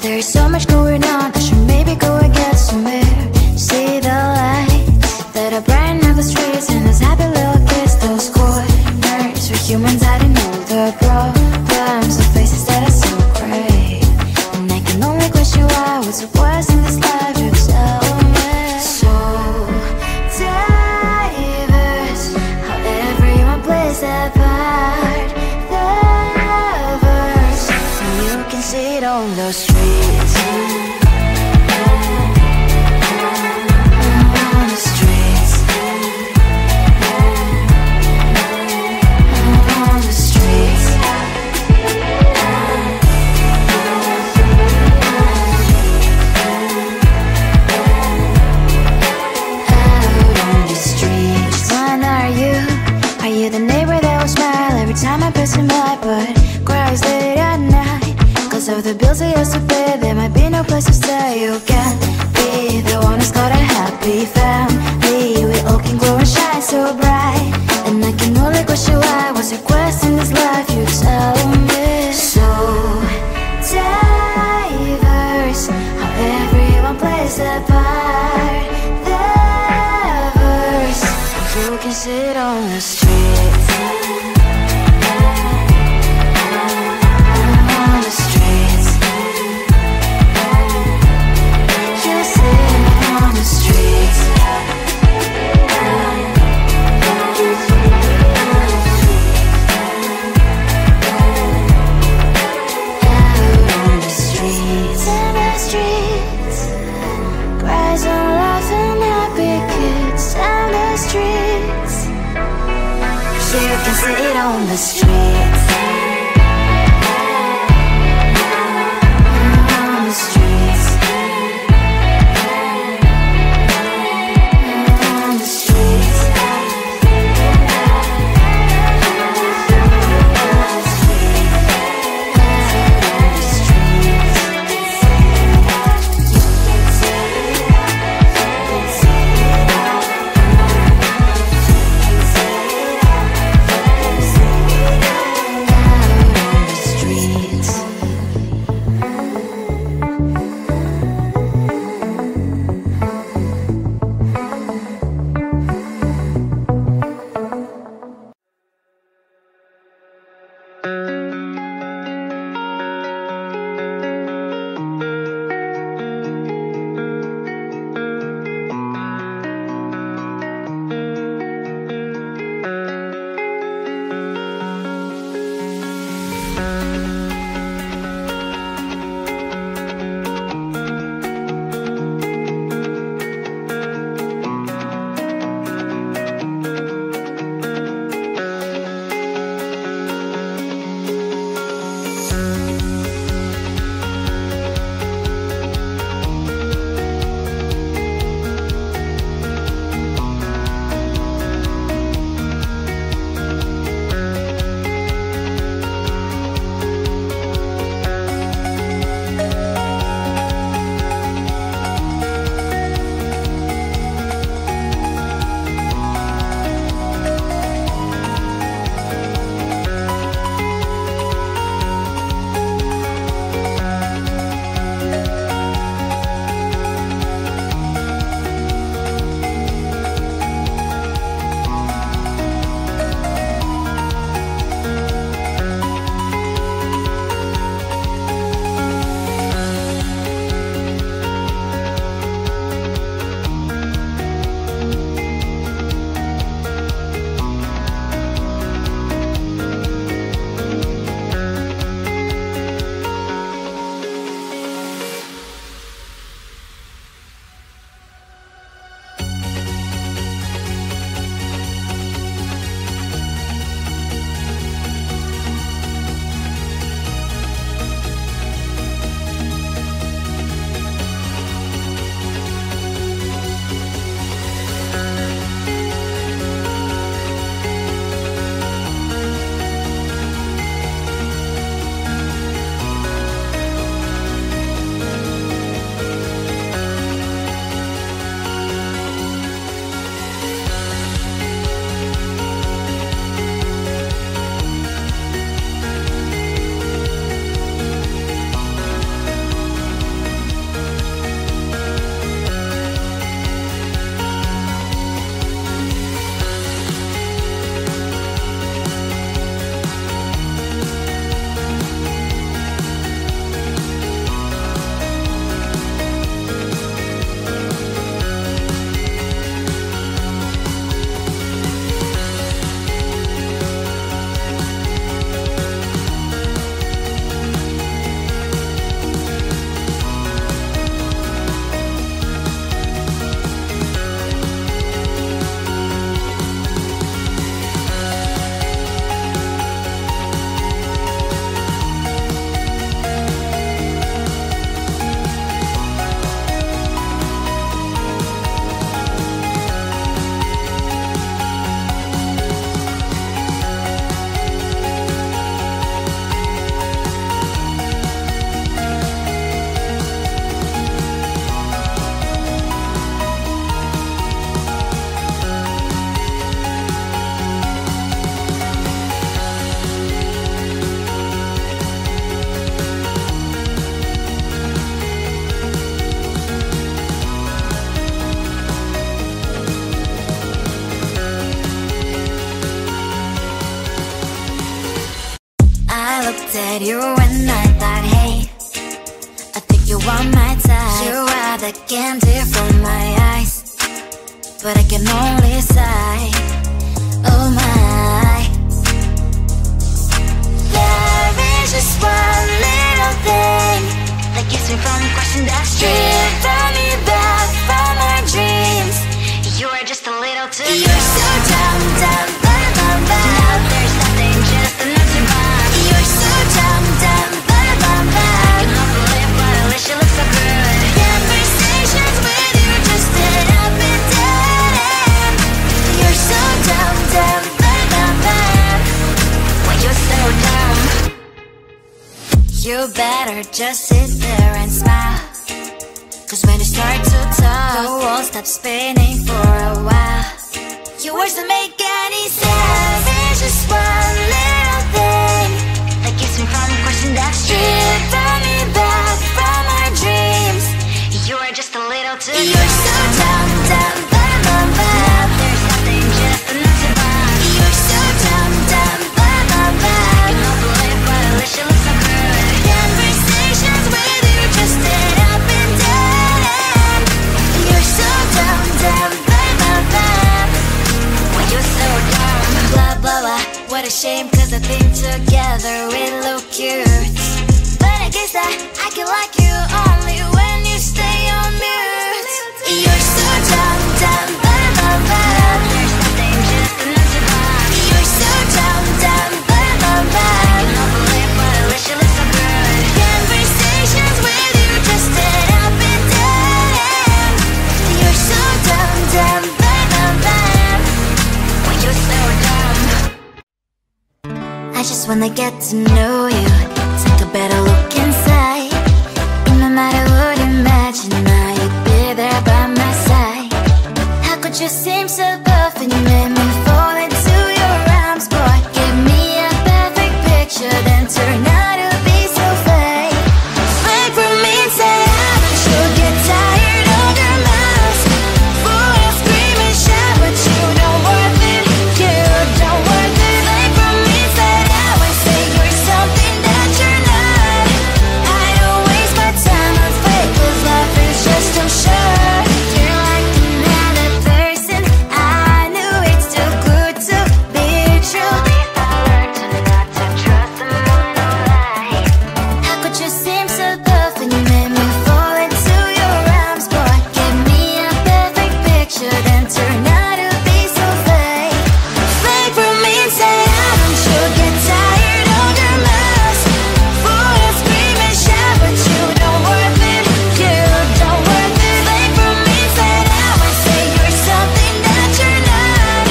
There's so much going on, I should maybe go and get some air. See the lights that are brighten up the streets, and those happy little kids, those corners where humans hiding all the problems, the faces that are so great. And I can only question why, what's the worst in this life, you tell me. So diverse, how everyone plays their part. The verse, and you can see it on the streets. Time I pass him by, but cries late at night. Cause of the bills I used to pay, there might be no place to stay. You can't be the one who's got a happy family. We all can glow and shine so bright. And I can only question why, what's your quest in this life, you tell me. So diverse, how everyone plays their part. The verse, you can sit on the streets. You can sit on the streets. On the streets. On the streets. the candy from my eyes, but I can only sigh. Oh my, there is just one little thing that keeps me from crossing that street. Driven me back from my dreams. You are just a little too close. You're so dumb, dumb, bum, bum, bum. Now there's nothing, just another bomb. You're so dumb, dumb, bum, bum, bum. I can also live, but at least you look so good. Conversations with you just end up in dead end. You're so dumb, dumb, bum, bum, bum. Why you're so dumb? You better just sit there and smile, 'cause when you start to talk, the world stops spinning for a while. Your words don't make any sense. There's just one little thing that keeps me from crossing that street. Driven me back from our dreams. You are just a little too close. You're so dumb, dumb, bum, bum, bum. There's nothing, just another bomb. You're so dumb, dumb, bum, bum, bum. I can also live, but at least you look so good. Conversations with you just end up in dead end. You're so dumb, dumb, bum, bum, bum. Why you're so dumb? Blah, blah, blah. What a shame, 'cause I think together we look cute. But I guess that I can like you only when you stay on mute. You're so dumb, dumb, bum, bum, bum. There's nothing, just another bomb. You're so dumb, dumb, bum, bum, bum. I can also live, but at least you look so good. Conversations with you just end up in dead end. You're so dumb, dumb, bum, bum, bum. Why you're so dumb? I just wanna get to know you, take a better look inside. And no matter what you imagine, now you'd be there by my side. How could you seem so buff and you made me fall into your arms, boy? Give me a perfect picture, then turn out to be so fake. Wait for me and say you'll get tired of your mouth. Boy, I'll scream and shout, but you don't worth it. You don't worth it. Wait for me and say you're something that you're not. I don't waste my time on fake, 'cause life is just too short. You're like another person. I knew it's too good to be true. I learned to not to trust someone who lies. How could you seem so tough and you made me fall into your arms, boy? Give me a perfect picture, then turn out to be so fake. Wait for me and say don't you get tired of your mouth. Boy, I'll scream and shout, but you don't worth it. You don't worth it. Wait for me and say you're something that you're not.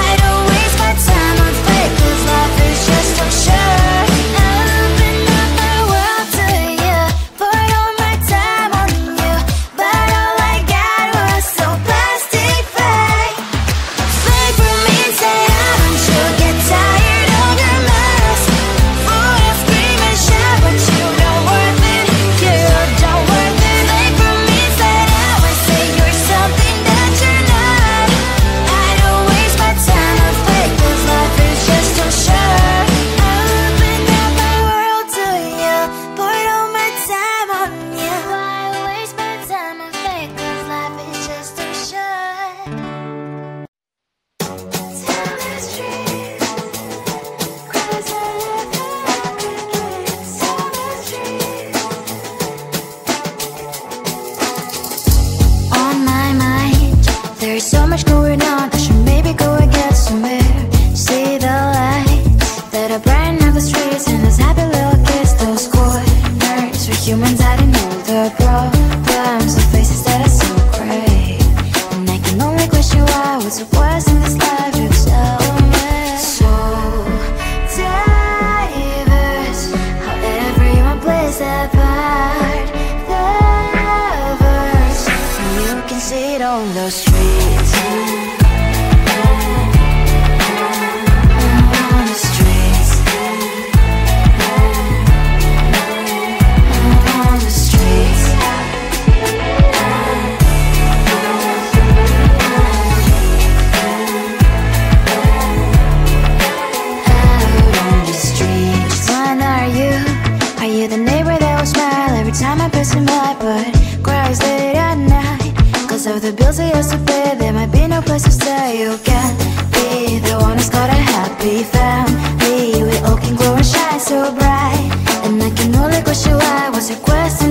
I don't waste my time on fake, 'cause life is just too short. I open up my world to you, poured all my time on you, but all I got was so plastic fake. Wait for me and say don't you get tired of your mess. Boy, I'll scream and shout, but you don't worth it. You don't worth it. Wait for me and say you're something that you're not. I don't waste my time on fake, 'cause life is just too short. I opened up my world to you, poured all my time on you. Why waste my time on fake, 'cause life is just too short. Tell the truth, 'cause I live in tell the truth. On my mind, there's so much going on. I should maybe go and get some air. See the lights that are brighten up the streets, and those happy little kids, those corners where humans hiding all the problems, the faces that are so gray. And I can only question why, what's the worst in this life? You tell me. So diverse, how everyone plays their part. The verse, and you can see it on the streets. On the streets. On the streets. Are you the neighbor that will smile every time I pass him by, but cries later? of the bills I used to pay, there might be no place to stay. You can be the one who's got a happy family. We all can glow and shine so bright, and I can only question why. What's your question?